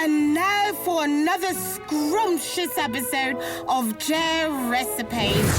And now for another scrumptious episode of J Recipes.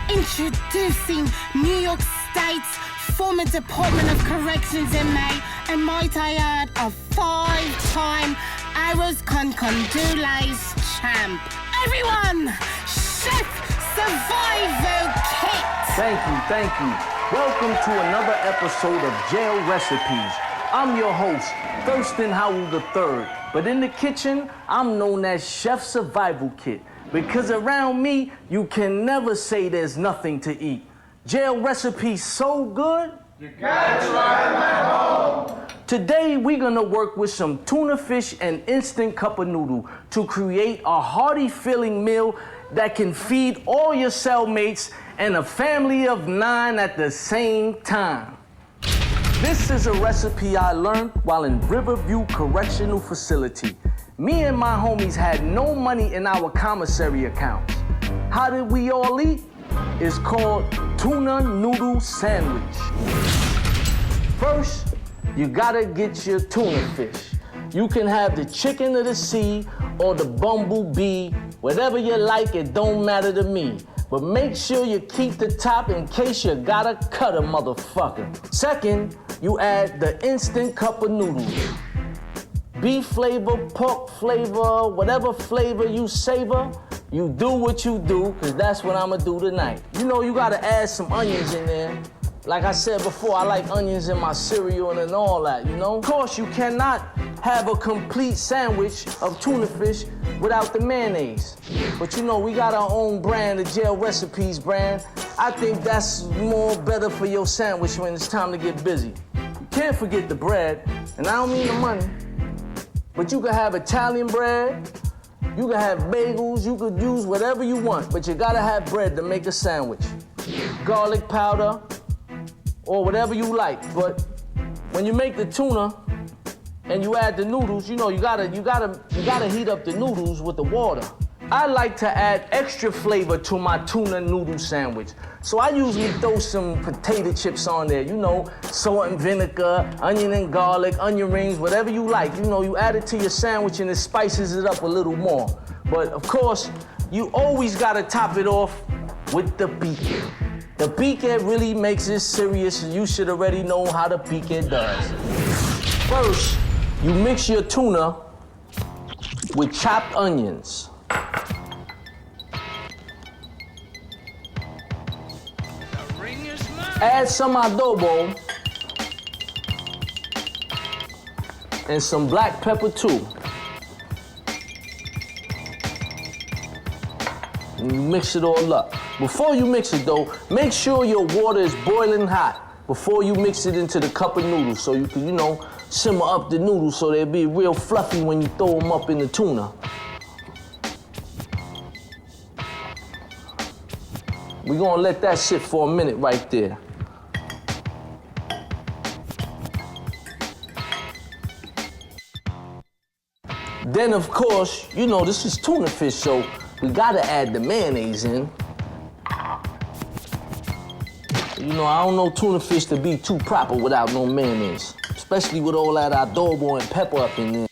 Introducing New York State's former Department of Corrections inmate, and might I add, a 5-time Arrows Con Condoleezza champ. Everyone, Chef Survival Kit. Thank you. Welcome to another episode of Jail Recipes. I'm your host, THIRSTIN HOWL III, but in the kitchen, I'm known as Chef Survival Kit, because around me, you can never say there's nothing to eat. Jail Recipes so good, you gotta try them at home. Today, we're gonna work with some tuna fish and instant cup of noodle to create a hearty filling meal that can feed all your cellmates and a family of 9 at the same time. This is a recipe I learned while in Riverview Correctional Facility. Me and my homies had no money in our commissary accounts. How did we all eat? It's called Tuna Noodle Sandwich. First, you gotta get your tuna fish. You can have the chicken of the sea or the bumblebee, whatever you like, it don't matter to me. But make sure you keep the top in case you gotta cut a motherfucker. Second, you add the instant cup of noodles. Beef flavor, pork flavor, whatever flavor you savor, you do what you do, cause that's what I'ma do tonight. You know, you gotta add some onions in there. Like I said before, I like onions in my cereal and all that, you know? Of course, you cannot have a complete sandwich of tuna fish without the mayonnaise. But you know, we got our own brand, the Jail Recipes brand. I think that's more better for your sandwich when it's time to get busy. You can't forget the bread, and I don't mean the money, but you could have Italian bread, you could have bagels, you could use whatever you want, but you gotta have bread to make a sandwich. Garlic powder, or whatever you like. But when you make the tuna and you add the noodles, you know, you gotta heat up the noodles with the water. I like to add extra flavor to my tuna noodle sandwich. So I usually throw some potato chips on there, you know, salt and vinegar, onion and garlic, onion rings, whatever you like. You know, you add it to your sandwich and it spices it up a little more. But of course, you always gotta top it off with the pique. The pique really makes it serious. You should already know how the pique does. First, you mix your tuna with chopped onions. Add some adobo and some black pepper too. And you mix it all up. Before you mix it though, make sure your water is boiling hot before you mix it into the cup of noodles so you can, you know, simmer up the noodles so they'll be real fluffy when you throw them up in the tuna. We're gonna let that sit for a minute right there. Then of course, you know, this is tuna fish, so we gotta add the mayonnaise in. You know, I don't know tuna fish to be too proper without no mayonnaise, especially with all that adobo and pepper up in there.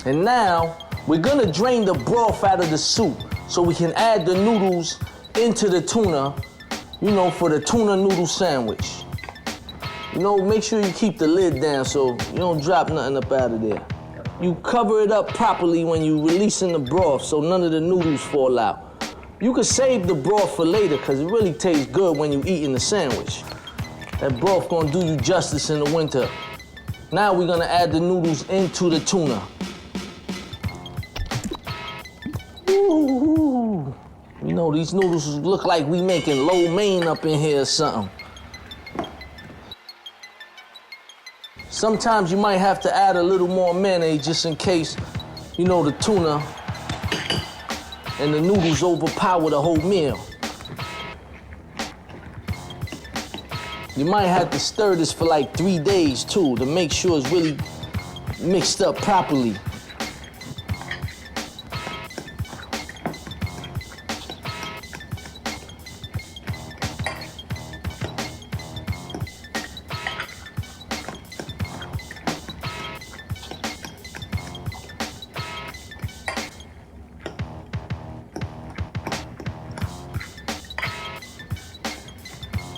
And now, we're gonna drain the broth out of the soup so we can add the noodles into the tuna, you know, for the tuna noodle sandwich. You know, make sure you keep the lid down so you don't drop nothing up out of there. You cover it up properly when you're releasing the broth so none of the noodles fall out. You could save the broth for later because it really tastes good when you're eating the sandwich. That broth gonna do you justice in the winter. Now we're gonna add the noodles into the tuna. Ooh. You know, these noodles look like we making lo mein up in here or something. Sometimes you might have to add a little more mayonnaise just in case, you know, the tuna and the noodles overpower the whole meal. You might have to stir this for like 3 days too to make sure it's really mixed up properly.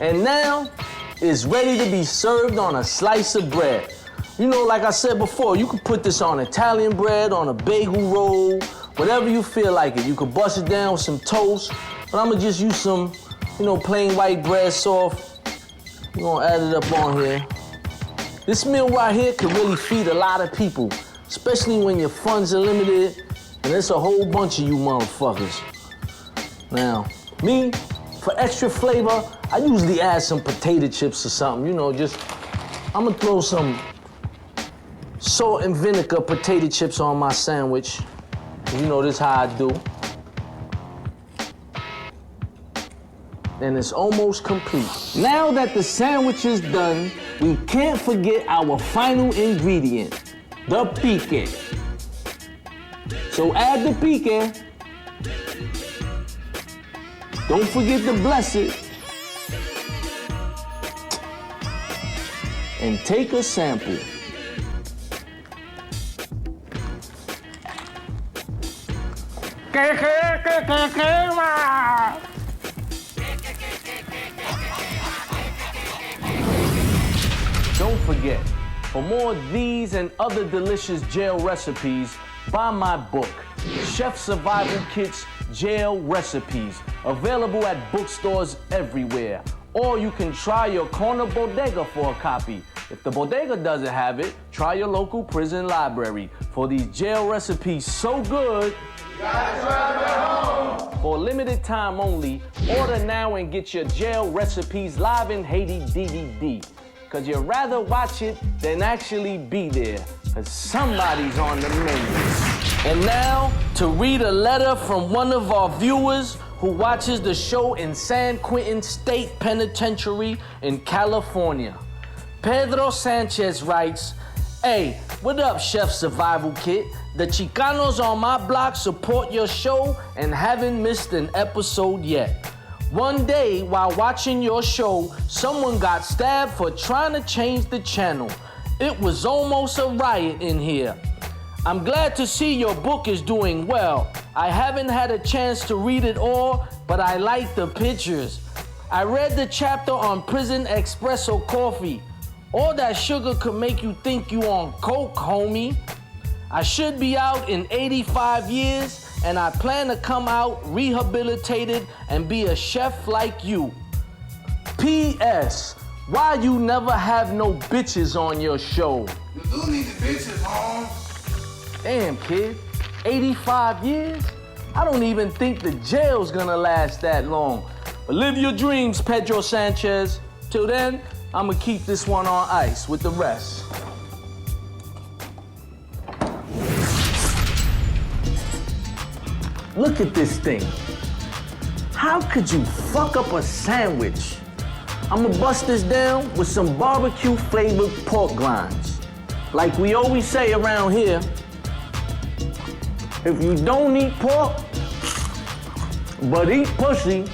And now, it's ready to be served on a slice of bread. You know, like I said before, you could put this on Italian bread, on a bagel roll, whatever you feel like it. You could bust it down with some toast, but I'm gonna just use some, plain white bread soft. We're gonna add it up on here. This meal right here could really feed a lot of people, especially when your funds are limited, and there's a whole bunch of you motherfuckers. Now, me, for extra flavor, I usually add some potato chips or something, I'm gonna throw some salt and vinegar potato chips on my sandwich. This is how I do. And it's almost complete. Now that the sandwich is done, we can't forget our final ingredient, the pique. So add the pique. Don't forget to bless it. And take a sample. Don't forget, for more of these and other delicious jail recipes, buy my book, Chef Survival Kit's Jail Recipes, available at bookstores everywhere. Or you can try your corner bodega for a copy. If the bodega doesn't have it, try your local prison library. For these jail recipes so good, You gotta try them at home. for a limited time only, order now and get your jail recipes live in Haiti DVD. Cause you'd rather watch it than actually be there. Cause somebody's on the menu. And now, to read a letter from one of our viewers who watches the show in San Quentin State Penitentiary in California. Pedro Sanchez writes, "Hey, what up, Chef Survival Kit? The Chicanos on my block support your show and haven't missed an episode yet. One day, while watching your show, someone got stabbed for trying to change the channel. It was almost a riot in here. I'm glad to see your book is doing well. I haven't had a chance to read it all, but I like the pictures. I read the chapter on prison espresso coffee. All that sugar could make you think you on coke, homie. I should be out in 85 years, and I plan to come out rehabilitated and be a chef like you. P.S. Why you never have no bitches on your show?" You do need the bitches, home. Damn, kid, 85 years? I don't even think the jail's gonna last that long. But live your dreams, Pedro Sanchez. Till then, I'ma keep this one on ice with the rest. Look at this thing. How could you fuck up a sandwich? I'ma bust this down with some barbecue flavored pork rinds. Like we always say around here, if you don't eat pork, but eat pussy,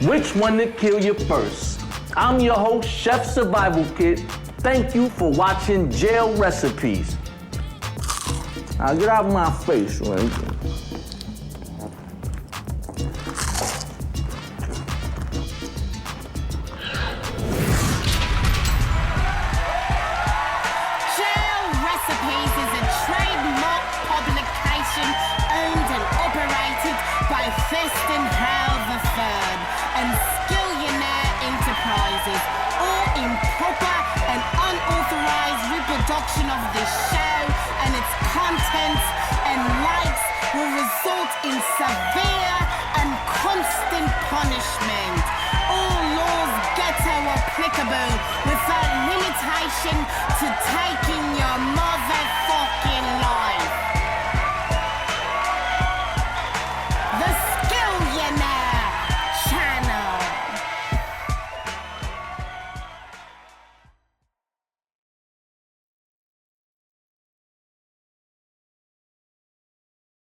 which one to kill you first? I'm your host, Chef Survival Kit. Thank you for watching Jail Recipes. Now get out of my face, right? Jail Recipes is a trademark publication owned and operated by THIRSTIN and Skillionaire Enterprises, or improper and unauthorized reproduction of this show and its contents and likes will result in severe and constant punishment. All laws ghetto applicable without limitation to taking your mother